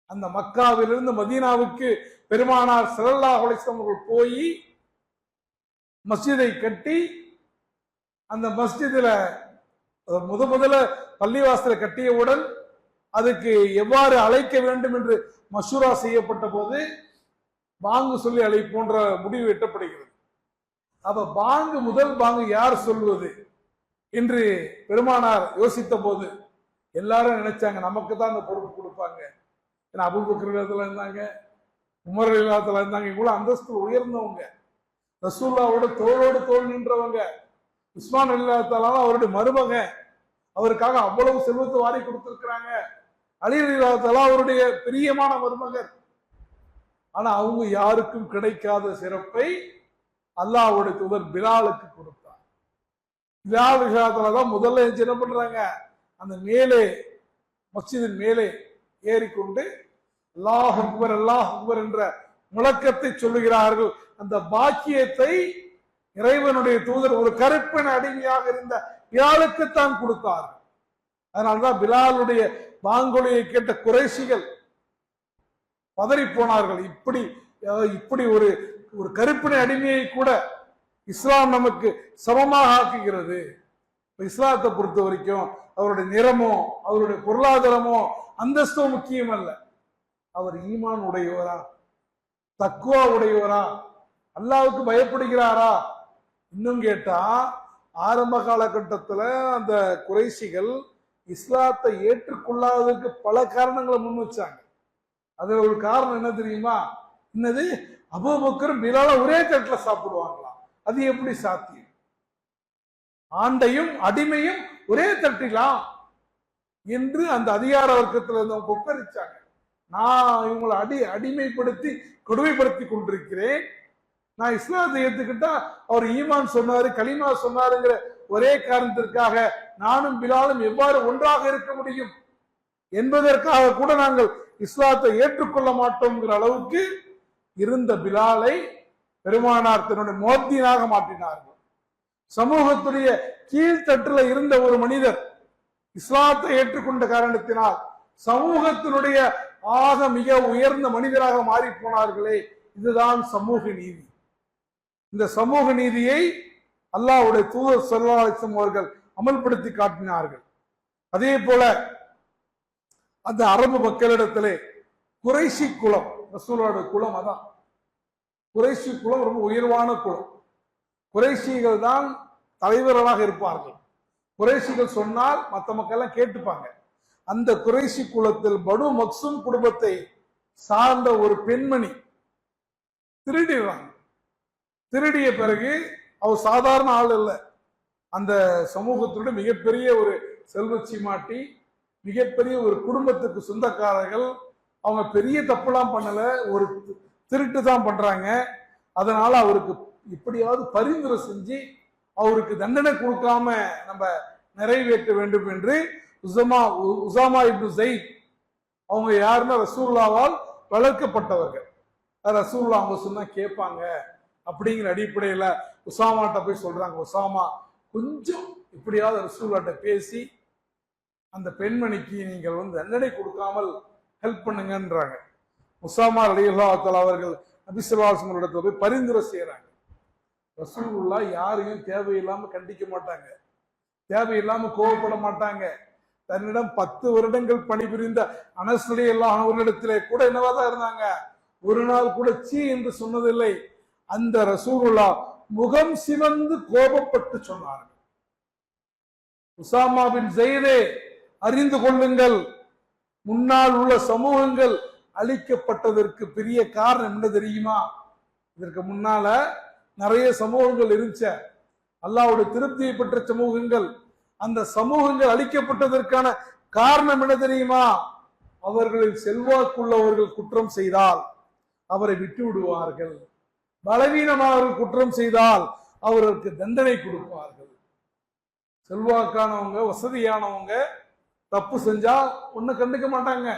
அந்த மக்காவிலிருந்து மதீனாவுக்கு பெருமானார் ஸல்லல்லாஹு அலைஹி வஸல்லம் அவர்கள் போய் மஸ்ஜிதை கட்டி, அந்த மஸ்ஜிதுல முதல்ல பள்ளிவாசலை கட்டியவுடன் அதுக்கு எவ்வாறு அழைக்க வேண்டும் என்று மஷூரா செய்யப்பட்ட போது பாங்கு சொல்லி அழைப்போன்ற முடிவு எட்டப்படுகிறது. அப்ப பாங்கு, முதல் பாங்கு யார் சொல்வது என்று பெருமானார் யோசித்த போது எல்லாரும் நினைச்சாங்க நமக்கு தான் அந்த பொறுப்பு கொடுப்பாங்க. ஏன்னா அபூபக்கர் ரலியல்லாஹு இருந்தாங்க, உமர் ரலியல்லாஹு இருந்தாங்க, இவ்வளவு அந்தஸ்து உயர்ந்தவங்க, ரசூலுல்லாஹ்வோட தோளோடு தோள் நின்றவங்க. உஸ்மான் ரலியல்லாஹு அவருடைய மருமக, அவருக்காக அவ்வளவு செல்வத்தை வாரி கொடுத்திருக்கிறாங்க. அலி ரலியல்லாஹு அவருடைய பிரியமான மருமகர். ஆனா அவங்க யாருக்கும் கிடைக்காத சிறப்பை அல்லாஹ்வுடைய தூதர் பிலாலுக்கு கொடுத்தார். பிலால் ரலியல்லாஹு தான் முதல்ல என்ன பண்றாங்க, அந்த மேலே மஸ்ஜிதின் மேலே ஏறிக்கொண்டு அல்லாஹ் அக்பர் அல்லாஹ் அக்பர் என்ற முழக்கத்தை சொல்லுகிறார்கள். அந்த பாக்கியத்தை இறைவனுடைய தூதர் ஒரு கருப்பின அடிமையாக இருந்த பிலாலுக்குத்தான் கொடுத்தார்கள். அதனால்தான் பிலாலுடைய பாங்கொலியை கேட்ட குறைஷிகள் பதறி போனார்கள். இப்படி ஒரு ஒரு கருப்பின அடிமையை கூட இஸ்லாம் நமக்கு சமமாக ஆக்குகிறது. இஸ்லாத்தை பொறுத்த வரைக்கும் அவருடைய நிறமோ, அவருடைய பொருளாதாரமோ, அந்தஸ்தோ முக்கியம் அல்ல. அவர் ஈமான் உடையவரா, தக்குவா உடையவரா, அல்லாஹ்வுக்கு பயப்படுகிறாரா? இன்னும் கேட்டா ஆரம்ப காலகட்டத்தில் அந்த குறைஷிகள் இஸ்லாத்தை ஏற்றுக்கொள்ளாததற்கு பல காரணங்களை முன் வச்சாங்க. அதுல ஒரு காரணம் என்ன தெரியுமா? என்னது, அபூபக்கரும் பிலாலும் ஒரே தட்டுல சாப்பிடுவாங்களாம். அது எப்படி சாத்தியம்? ஆண்டையும் அடிமையும் ஒரே தட்டிலாம் என்று அந்த அதிகார வர்க்கத்தில் இருந்தவங்க கொக்கரிச்சாங்க. நான் இவங்களை அடிமைப்படுத்தி கொடுமைப்படுத்தி கொண்டிருக்கிறேன், நான் இஸ்லாத்தை ஏத்துக்கிட்டா அவர் ஈமான் சொன்னாரு, கலிமா சொன்னாருங்கிற ஒரே காரணத்திற்காக நானும் பிலாலும் எவ்வாறு ஒன்றாக இருக்க முடியும் என்பதற்காக கூட நாங்கள் இஸ்லாத்தை ஏற்றுக்கொள்ள மாட்டோம்ங்கிற அளவுக்கு இருந்த பிலாலை பெருமானார் தன்னுடைய முஅத்தினாக மாற்றினார்கள். சமூகத்துடைய கீழ்த்தட்டுல இருந்த ஒரு மனிதர் இஸ்லாத்தை ஏற்றுக்கொண்ட காரணத்தினால் சமூகத்தினுடைய ஆக மிக உயர்ந்த மனிதராக மாறி போனார்களே, இதுதான் சமூக நீதி. இந்த சமூக நீதியை அல்லாஹ்வுடைய தூதர் ஸல்லல்லாஹு அலைஹி வஸல்லம் அவர்கள் அமல்படுத்தி காட்டினார்கள். அதே போல அந்த அரபு மக்களிடத்திலே குறைஷி குலம், ரசூலுல்லாஹ்வுடைய குலம், அதான் குறைஷி குலம் ரொம்ப உயர்வான குலம். குறைஷிகள் தான் தலைவர்களாக இருப்பார்கள். குறைஷிகள் சொன்னால் மற்ற மக்கள் எல்லாம் கேட்டுப்பாங்க. அந்த குறைஷி குலத்தில் பனு மக்சூம் குடும்பத்தை சார்ந்த ஒரு பெண்மணி திருடிடுறாங்க. திருடிய பிறகு அவர் சாதாரண ஆள் இல்லை, அந்த சமூகத்துடைய மிகப்பெரிய ஒரு செல்வச்சி மாட்டி, மிகப்பெரிய ஒரு குடும்பத்துக்கு சொந்தக்காரர்கள். அவங்க பெரிய தப்புலாம் பண்ணல, ஒரு திருட்டு தான் பண்றாங்க. அதனால அவருக்கு இப்படியாவது பரிந்துரை செஞ்சு அவருக்கு தண்டனை கொடுக்காம நம்ம நிறைவேற்ற வேண்டும் என்று உசாமா இப்னு ஸைத், அவங்க யாருன்னா ரசூலுல்லாவால் வளர்க்கப்பட்டவர்கள். ரசூலுல்லாஹ் அவங்க சொன்னா கேட்பாங்க அப்படிங்கிற அடிப்படையில உசாமாட்ட போய் சொல்றாங்க, உசாமா கொஞ்சம் இப்படியாவது ரசூலுல்லாஹ்ட்ட பேசி அந்த பெண்மணிக்கு நீங்கள் தண்டனை கொடுக்காமல் ஹெல்ப் பண்ணுங்கன்றாங்க. உசாமா ரலியல்லாஹு தஆலா அவர்கள் நபி ஸல்லல்லாஹு அலைஹி வஸல்லம் இடத்துல போய் பரிந்துரை செய்யறாங்க. ரசூலுல்லாஹ் யாரையும் தேவையில்லாம கண்டிக்க மாட்டாங்க, தேவையில்லாம கோபப்பட மாட்டாங்க. தன்னிடம் 10 வருடங்கள் பணிபுரிந்த அனஸ் ரலியல்லாஹு அன்ஹு அவர்களிடத்திலே கூட என்னவாதான் இருந்தாங்க, ஒரு நாள் கூட சீ என்று சொன்னதில்லை. அந்த ரசூலுல்லாஹ் முகம் சிவந்து கோபப்பட்டு சொன்னார்கள், உசாமா பின் ஸைதே அறிந்து கொள்ளுங்கள், முன்னால் உள்ள சமூகங்கள் அழிக்கப்பட்டதற்கு பெரிய காரணம் என்ன தெரியுமா? இதற்கு முன்னால நிறைய சமூகங்கள் இருந்துச்ச, அல்லாஹ்வுடைய திருப்தியை பெற்ற சமூகங்கள். அந்த சமூகங்கள் அழிக்கப்பட்டதற்கான காரணம் என்ன தெரியுமா? அவர்களில் செல்வாக்குள்ளவர்கள் குற்றம் செய்தால் அவரை விட்டு விடுவார்கள், பலவீனமாக குற்றம் செய்தால் அவர்களுக்கு தண்டனை கொடுப்பார்கள். செல்வாக்கானவங்க, வசதியானவங்க தப்பு செஞ்சா ஒண்ணு கண்டுக்க மாட்டாங்க.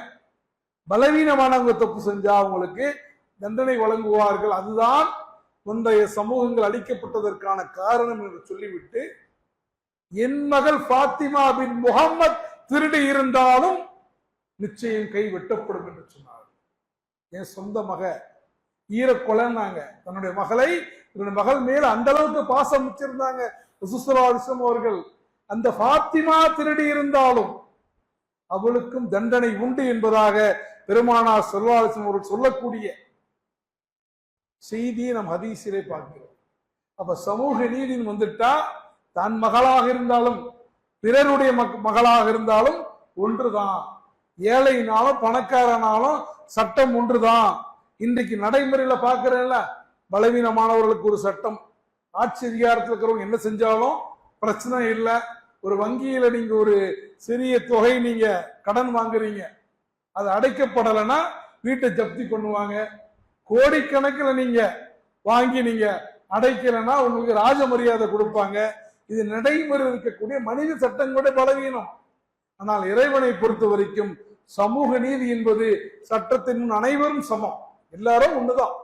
பலவீனமானவங்க தப்பு செஞ்சா அவங்களுக்கு தண்டனை வழங்குவார்கள். அதுதான் முந்தைய சமூகங்கள் அளிக்கப்பட்டதற்கான காரணம் என்று சொல்லிவிட்டு, என் மகள் ஃபாத்திமா பின் முகம்மது திருடி இருந்தாலும் நிச்சயம் கை வெட்டப்படும் என்று சொன்னார். என் சொந்த மக ஈரக்கொலைன்னாங்க. தன்னுடைய மகளை, தன்னுடைய மகள் மேல அந்த அளவுக்கு பாசம் வச்சிருந்தாங்க அவர்கள். அந்த ஃபாத்திமா திருடி இருந்தாலும் அவளுக்கும் தண்டனை உண்டு என்பதாக பெருமானார் ஸல்லல்லாஹு அலைஹி வஸல்லம் அவர்கள் சொல்லக்கூடிய செய்தியை நம் ஹதீஸிலே பார்க்கிறோம். அப்ப சமூக நீதின்னு வந்துட்டா தன் மகளாக இருந்தாலும் பிறருடைய மகளாக இருந்தாலும் ஒன்றுதான். ஏழைனாலும் பணக்காரனாலும் சட்டம் ஒன்றுதான். இன்றைக்கு நடைமுறையில பாக்குறேன்ல, பலவீனமானவர்களுக்கு ஒரு சட்டம், ஆட்சி அதிகாரத்தில் இருக்கிறவங்க என்ன செஞ்சாலும் பிரச்சனை இல்லை. ஒரு வங்கியில நீங்க ஒரு சிறிய தொகை நீங்க கடன் வாங்குறீங்க, அது அடைக்கப்படலைன்னா வீட்டை ஜப்தி பண்ணுவாங்க. கோடிக்கணக்கில் நீங்க வாங்கி நீங்க அடைக்கலைன்னா உங்களுக்கு ராஜ மரியாதை கொடுப்பாங்க. இது நடைமுறை இருக்கக்கூடிய மனித சட்டங்களோட பலவீனம். ஆனால் இறைவனை பொறுத்த வரைக்கும் சமூக நீதி என்பது சட்டத்தின் முன் அனைவரும் சமம், எல்லாரும் ஒண்ணுதான்.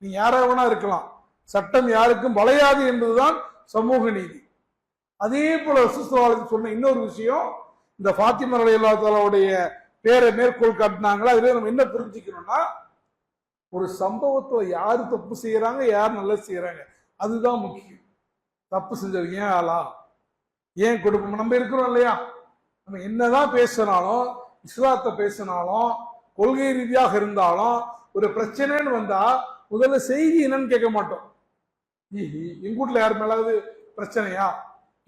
நீ யாராவனா இருக்கலாம், சட்டம் யாருக்கும் வளையாது என்பதுதான் சமூக நீதி. அதே போல ரசூலுல்லாஹி சொன்ன இன்னொரு விஷயம், இந்த ஃபாத்திமா ரலியல்லாஹு தஆலாவுடைய பேரை மேற்கோள் காட்டினாங்களா, அதுல நம்ம என்ன புரிஞ்சுக்கணும்னா, ஒரு சம்பவத்துல யாரு தப்பு செய்யறாங்க, யார் நல்லா செய்யறாங்க, அதுதான் முக்கியம். தப்பு செஞ்சது ஏன் ஆளா, ஏன் குடும்பம், நம்ம இருக்கிறோம் இல்லையா, நம்ம என்னதான் பேசினாலும், இஸ்லாத்தை பேசினாலும், கொள்கை ரீதியாக இருந்தாலும், ஒரு பிரச்சனைன்னு வந்தா முதல்ல செய்தி என்னன்னு கேட்க மாட்டோம். எங்க வீட்டுல யார் மேலாவது பிரச்சனையா,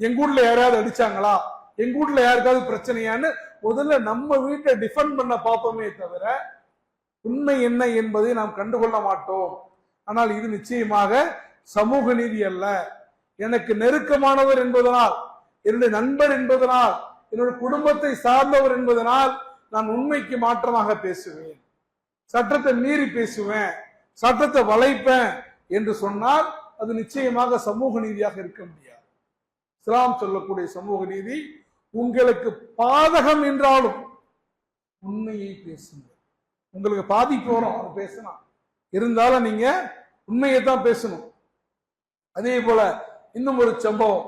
எங்க வீட்டுல யாராவது அடிச்சாங்களா, எங்க வீட்டுல யாருக்காவது பிரச்சனையான்னு முதல்ல நம்ம வீட்டை டிஃபெண்ட் பண்ண பார்ப்போமே தவிர உண்மை என்ன என்பதை நாம் கண்டுகொள்ள மாட்டோம். ஆனால் இது நிச்சயமாக சமூக நீதி அல்ல. எனக்கு நெருக்கமானவர் என்பதனால், என்னுடைய நண்பர் என்பதனால், என்னுடைய குடும்பத்தை சார்ந்தவர் என்பதனால் நான் உண்மைக்கு மாற்றமாக பேசுவேன், சட்டத்தை மீறி பேசுவேன், சட்டத்தை வளைப்பேன் என்று சொன்னால் அது நிச்சயமாக சமூக நீதியாக இருக்க முடியாது. இஸ்லாம் சொல்லக்கூடிய சமூக நீதி, உங்களுக்கு பாதகம் என்றாலும் உண்மையை பேசுங்க. உங்களுக்கு பாதிப்பு வரும், அது பேசலாம், இருந்தாலும் நீங்க உண்மையை தான் பேசணும். அதே போல இன்னும் ஒரு சம்பவம்,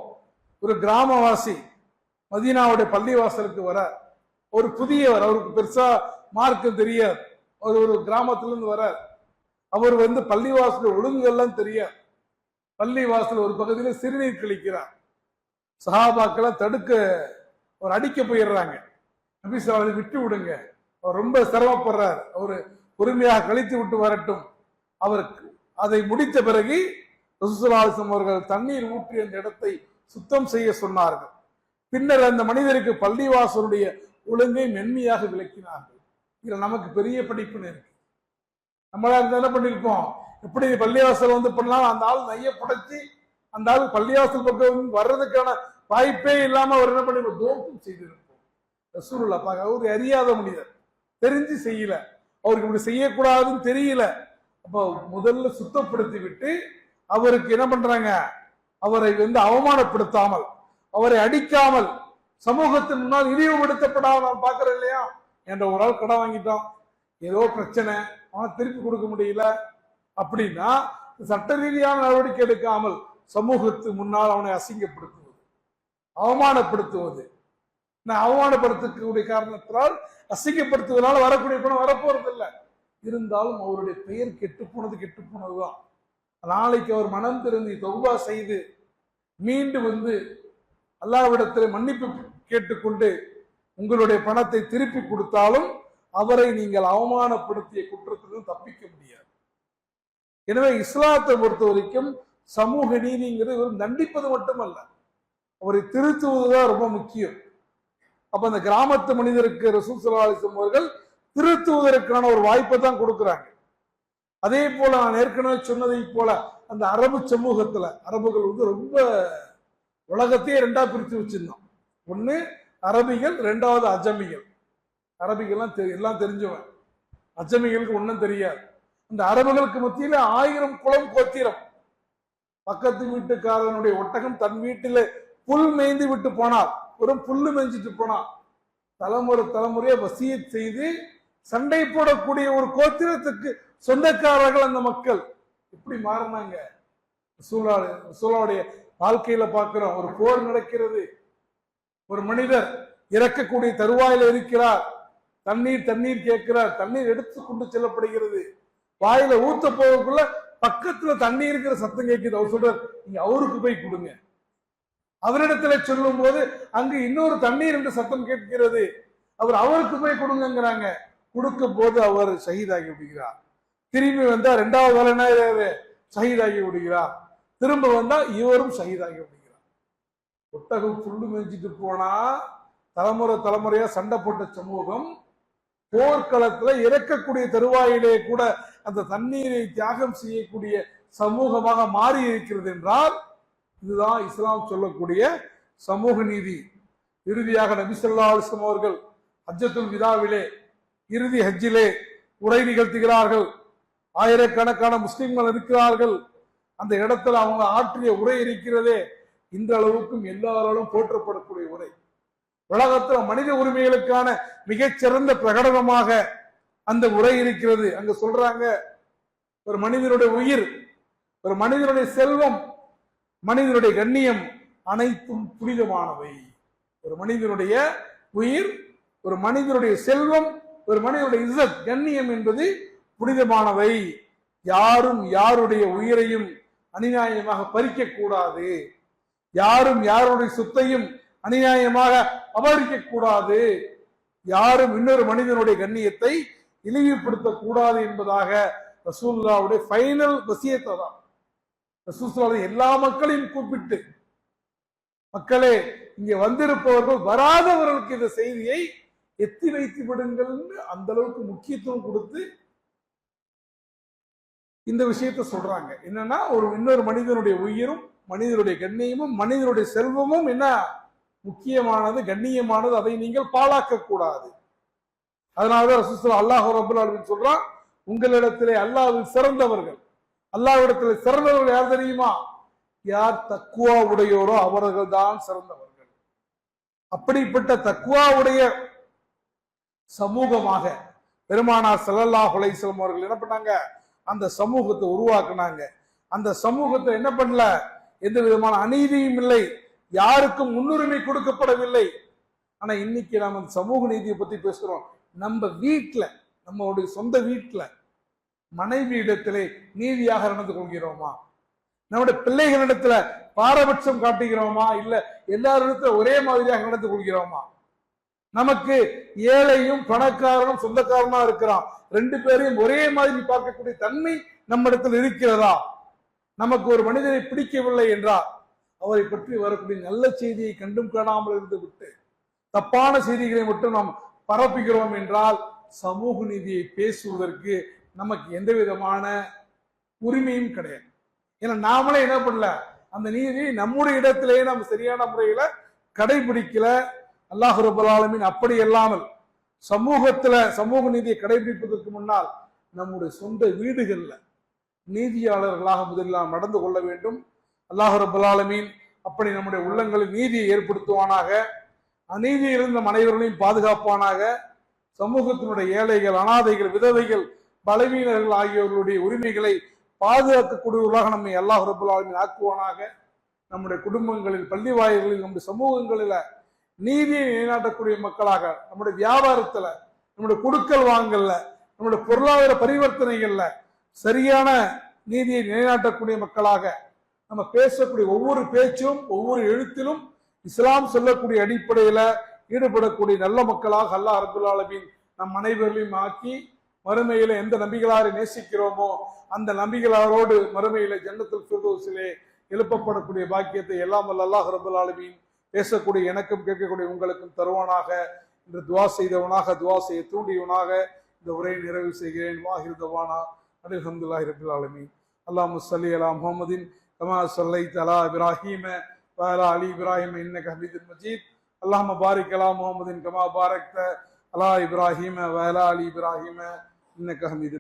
ஒரு கிராமவாசி மதீனாவுடைய பள்ளிவாசலுக்கு வர, ஒரு புதியவர், அவருக்கு பெருசா மார்க்கம் தெரியாது, ஒரு கிராமத்திலிருந்து வர, அவர் பள்ளிவாசல் ஒழுங்குகள்லாம் தெரியாது. பள்ளிவாசல் ஒரு பகுதியில் சிறுநீர் கழிக்கிறார். சஹாபாக்களை தடுக்க அவர் அடிக்க போயிடுறாங்க. நபி ஸல்லல்லாஹு அலைஹி வஸல்லம் விட்டு விடுங்க, அவர் ரொம்ப சிரமப்படுறார், அவரு பொறுமையாக கழித்து விட்டு வரட்டும். அவருக்கு அதை முடித்த பிறகு ரசூலுல்லாஹி ஸல்லல்லாஹு அலைஹி வஸல்லம் அவர்கள் தண்ணீர் ஊற்றி அந்த இடத்தை சுத்தம் செய்ய சொன்னார்கள். பின்னர் அந்த மனிதருக்கு பள்ளிவாசலுடைய ஒழுங்கை மென்மையாக விளக்கினார்கள். இதுல நமக்கு பெரிய படிப்புன்னு இருக்கு. நம்மளா என்ன பண்ணிருப்போம், எப்படி பள்ளிவாசல் பண்ணலாம், அந்த ஆள் நைய புடைச்சி அந்த ஆள் பள்ளிவாசல் பக்கம் வர்றதுக்கான வாய்ப்பே இல்லாம அவர் என்ன பண்ணிருப்போம், தோப்பும் செய்திருப்போம். ரசூலுல்லாஹ் பார்க்க அவர் அறியாத மனிதர், தெரிஞ்சு செய்யல, அவருக்கு இப்படி செய்யக்கூடாதுன்னு தெரியல. அப்போ முதல்ல சுத்தப்படுத்தி விட்டு அவருக்கு என்ன பண்றாங்க, அவரை அவமானப்படுத்தாமல், அவரை அடிக்காமல், சமூகத்தின் முன்னால் இழிவுபடுத்தப்படாமல் நாம் பார்க்கிறோம் இல்லையா. என்ற ஒரு ஆள் கடன் வாங்கிட்டோம், ஏதோ பிரச்சனை, அவன் திருப்பி கொடுக்க முடியல அப்படின்னா சட்ட ரீதியான நடவடிக்கை எடுக்காமல் சமூகத்து முன்னால் அவனை அசிங்கப்படுத்துவது, அவமானப்படுத்துவது, அவமானப்படுத்தக்கூடிய காரணத்தினால் அசிங்கப்படுத்துவதனால வரக்கூடிய பணம் வரப்போறது இல்லை. இருந்தாலும் அவருடைய பெயர் கெட்டு போனதுதான். நாளைக்கு அவர் மனம் திருந்தி தௌபா செய்து மீண்டு அல்லாஹ்விடத்தில் மன்னிப்பு கேட்டுக்கொண்டு உங்களுடைய பணத்தை திருப்பி கொடுத்தாலும் அவரை நீங்கள் அவமானப்படுத்திய குற்றத்திலும் தப்பிக்க முடியாது. எனவே இஸ்லாத்தை பொறுத்த வரைக்கும் சமூக நீதிங்கிறது ஒரு தண்டிப்பது மட்டுமல்ல, அவரை திருத்துவதுதான் ரொம்ப முக்கியம். அப்ப அந்த கிராமத்து மனிதருக்கு ரசூல் ஸல்லல்லாஹு அலைஹி வஸல்லம் அவர்கள் திருத்துவதற்கான ஒரு வாய்ப்பை தான் கொடுக்குறாங்க. அதே போல நான் ஏற்கனவே சொன்னதை போல அந்த அரபு சமூகத்துல, அரபுகள் ரொம்ப உலகத்தையே ரெண்டா பிரித்து வச்சிருந்தோம். ஒண்ணு அரபிகள், ரெண்டாவது அஜமிகள். அரபிகள்லாம் எல்லாம் தெரிஞ்சவன், அஜமிகளுக்கு ஒன்றும் தெரியாது. இந்த அரபுகளுக்கு மத்தியில 1000 குலம் கோத்திரம். பக்கத்து வீட்டுக்காரனுடைய ஒட்டகம் தன் வீட்டில புல் மேய்ந்து விட்டு போனால், ஒரு புல்லு மேய்ஞ்சிட்டு போனால், தலைமுறையா வசியத் செய்து சண்டை போடக்கூடிய ஒரு கோத்திரத்துக்கு சொந்தக்காரர்கள் அந்த மக்கள். எப்படி மாறினாங்க? ரசூலுல்லாஹ்வுடைய வாழ்க்கையில பார்க்கிறோம். ஒரு போர் நடக்கிறது, ஒரு மனிதர் இறக்கக்கூடிய தருவாயில இருக்கிறார், தண்ணீர் கேட்கிறார், தண்ணீர் எடுத்து கொண்டு செல்லப்படுகிறது. வாயில ஊத்த போவதுக்குள்ள பக்கத்துல தண்ணி இருக்கிற சத்தம் கேட்குது. அவர் சொல்றார், நீங்க அவருக்கு போய் கொடுங்க. அவரிடத்துல சொல்லும் போது அங்கு இன்னொரு தண்ணீர் என்று சத்தம் கேட்கிறது. அவருக்கு போய் கொடுங்கிறாங்க. கொடுக்க போது அவர் ஷஹீதாகி விடுகிறார். திரும்பி வந்தா 2வது வேலை என்ன? ஷஹீதாகி விடுகிறார். திரும்ப வந்தா இவரும் ஷஹீதாகி விடுகிறார். ஒட்டகம் புல்லு மேய்ச்சிட்டு போனா தலைமுறையா சண்டை போட்ட சமூகம் போர்க்களத்துல இறக்கக்கூடிய தருவாயிலே கூட அந்த தண்ணீரை தியாகம் செய்யக்கூடிய சமூகமாக மாறி இருக்கிறது என்றால் இதுதான் இஸ்லாம் சொல்லக்கூடிய சமூக நீதி. இறுதியாக நபி ஸல்லல்லாஹு அலைஹி வஸல்லம் அவர்கள் ஹஜ்ஜத்துல் விதாவிலே, இறுதி ஹஜ்ஜிலே உரை நிகழ்த்துகிறார்கள். ஆயிரக்கணக்கான முஸ்லிம்கள் இருக்கிறார்கள். அந்த இடத்துல அவங்க ஆற்றிய உரை இருக்கிறதே இன்றளவுக்கும் எல்லாராலும் போற்றப்படக்கூடிய உரை. உலகத்துல மனித உரிமைகளுக்கான மிகச்சிறந்த பிரகடனமாக அந்த உரை இருக்கிறது. அங்க சொல்றாங்க, ஒரு மனிதனுடைய உயிர், ஒரு மனிதனுடைய செல்வம், மனிதனுடைய கண்ணியம் அனைத்தும் புனிதமானவை. ஒரு மனிதனுடைய உயிர், ஒரு மனிதனுடைய செல்வம், ஒரு மனிதனுடைய இஸ்ஸத் கண்ணியம் என்பது புனிதமானவை. யாரும் யாருடைய உயிரையும் அநியாயமாக பறிக்க கூடாது. யாரும் யாருடைய சொத்தையும் அநியாயமாக அபகரிக்க கூடாது. யாரும் இன்னொரு மனிதனுடைய கண்ணியத்தை இழிவுபடுத்த கூடாது என்பதாக ரசூலுல்லாஹ்வுடைய ஃபைனல் வசியத்தை தான் ரசூலுல்லாஹ் எல்லா மக்களையும் கூப்பிட்டு, மக்களே இங்க வந்திருப்பவர்கள் வராதவர்களுக்கு இந்த செய்தியை எத்தி வைத்து விடுங்கள் அந்த அளவுக்கு முக்கியத்துவம் கொடுத்து இந்த விஷயத்த சொல்றாங்க. என்னன்னா, ஒரு இன்னொரு மனிதனுடைய உயிரும், மனிதனுடைய கண்ணியமும், மனிதனுடைய செல்வமும் என்ன முக்கியமானது, கண்ணியமானது. அதை நீங்கள் பாழாக்க கூடாது. அதனாலதான் ரசூலுல்லாஹ் அல்லாஹ் ரப்பல் ஆலமீன் சொல்றான், உங்களிடத்திலே அல்லாஹ்வில் சிறந்தவர்கள், அல்லாஹ்விடத்திலே சிறந்தவர்கள் யார் தெரியுமா? யார் தக்வா உடையோரோ அவர்கள் தான் சிறந்தவர்கள். அப்படிப்பட்ட தக்வா உடைய சமூகமாக பெருமானார் ஸல்லல்லாஹு அலைஹி வஸல்லம் அவர்கள் என்ன பண்ணாங்க? அந்த சமூகத்தை உருவாக்குனாங்க. அந்த சமூகத்தை என்ன பண்ணல? எந்த விதமான அநீதியும் இல்லை, யாருக்கும் முன்னுரிமை கொடுக்கப்படவில்லை. ஆனா இன்னைக்கு நம்ம அந்த சமூக நீதியை பத்தி பேசுறோம். நம்ம வீட்டுல, நம்மளுடைய சொந்த வீட்டுல மனைவி இடத்திலே நீதியாக நடந்து கொள்கிறோமா? நம்முடைய பிள்ளைகளிடத்துல பாரபட்சம் காட்டுகிறோமா? இல்ல எல்லாரிடத்துல ஒரே மாதிரியாக நடந்து கொள்கிறோமா? நமக்கு ஏழையும் பணக்காரனும் சொந்தக்காரனா இருக்கிறான், 2 பேரையும் ஒரே மாதிரி பார்க்கக்கூடிய தன்மை நம்ம இடத்துல இருக்கிறதா? நமக்கு ஒரு மனிதனை பிடிக்கவில்லை என்றால் அவரை பற்றி வரக்கூடிய நல்ல செய்தியை கண்டும் காணாமல் இருந்து விட்டு தப்பான செய்திகளை மட்டும் நாம் பரப்புகிறோம் என்றால் சமூக நீதியை பேசுவதற்கு நமக்கு எந்த விதமான உரிமையும் கிடையாது. ஏன்னா நாமளே என்ன பண்ணல, அந்த நீதியை நம்முடைய இடத்திலேயே நம்ம சரியான முறையில கடைபிடிக்கல. அல்லாஹ் ரப்பல் ஆலமீன் அப்படி இல்லாமல் சமூகத்துல சமூக நீதியை கடைபிடிப்பதற்கு முன்னால் நம்முடைய சொந்த வீடுகள்ல நீதியாளர்களாக முதலில் நடந்து கொள்ள வேண்டும். அல்லாஹ் ரப்பல் ஆலமீன் அப்படி நம்முடைய உள்ளங்களில் நீதியை ஏற்படுத்துவானாக. அநீதியில் இருந்த அனைவர்களையும் பாதுகாப்பானாக. சமூகத்தினுடைய ஏழைகள், அனாதைகள், விதவைகள், பலவீனர்கள் ஆகியோர்களுடைய உரிமைகளை பாதுகாக்கக்கூடியவர்களாக நம்மை அல்லாஹ் ரப்பல் ஆலமீன் ஆக்குவானாக. நம்முடைய குடும்பங்களில், பள்ளி வாயில்களில், நம்முடைய சமூகங்களில நீதியை நிலைநாட்டக்கூடிய மக்களாக, நம்முடைய வியாபாரத்துல, நம்முடைய கொடுக்கல் வாங்கல்ல, நம்முடைய பொருளாதார பரிவர்த்தனைகள்ல சரியான நீதியை நிலைநாட்டக்கூடிய மக்களாக, நம்ம பேசக்கூடிய ஒவ்வொரு பேச்சும் ஒவ்வொரு எழுத்திலும் இஸ்லாம் சொல்லக்கூடிய அடிப்படையில ஈடுபடக்கூடிய நல்ல மக்களாக அல்லாஹ் ரப்பல் ஆலமீன் நம் அனைவர்களையும் ஆக்கி மறுமையில எந்த நபிகளாரை நேசிக்கிறோமோ அந்த நபிகளாரோடு மறுமையில ஜன்னத்துல் ஃபிர்தௌஸிலே எழுப்பப்படக்கூடிய பாக்கியத்தை எல்லாம் வல்ல அல்லாஹ் ரப்பல் ஆலமீன் பேசக்கூடிய எனக்கும் கேட்கக்கூடிய உங்களுக்கும் தருவானாக என்று துவா செய்தவனாக, துவா செய்ய தூண்டியவனாக இந்த உரையை நிறைவு செய்கிறேன். வாஹிர் தவானா அல்ஹம்துலில்லாஹி ரப்பில் ஆலமீன். அல்லாஹும்ம ஸல்லி அலா முஹம்மதின் கமா ஸல்லைத அலா இப்ராஹீம வ அலா அலி இப்ராஹீம இன்னக ஹமீதும் மஜீத். அல்லாஹும்ம பாரிக் அலா முஹம்மதின் கமா பாரக்த அலா இப்ராஹீம வ அலா அலி இப்ராஹீம இன்னக ஹமீதும்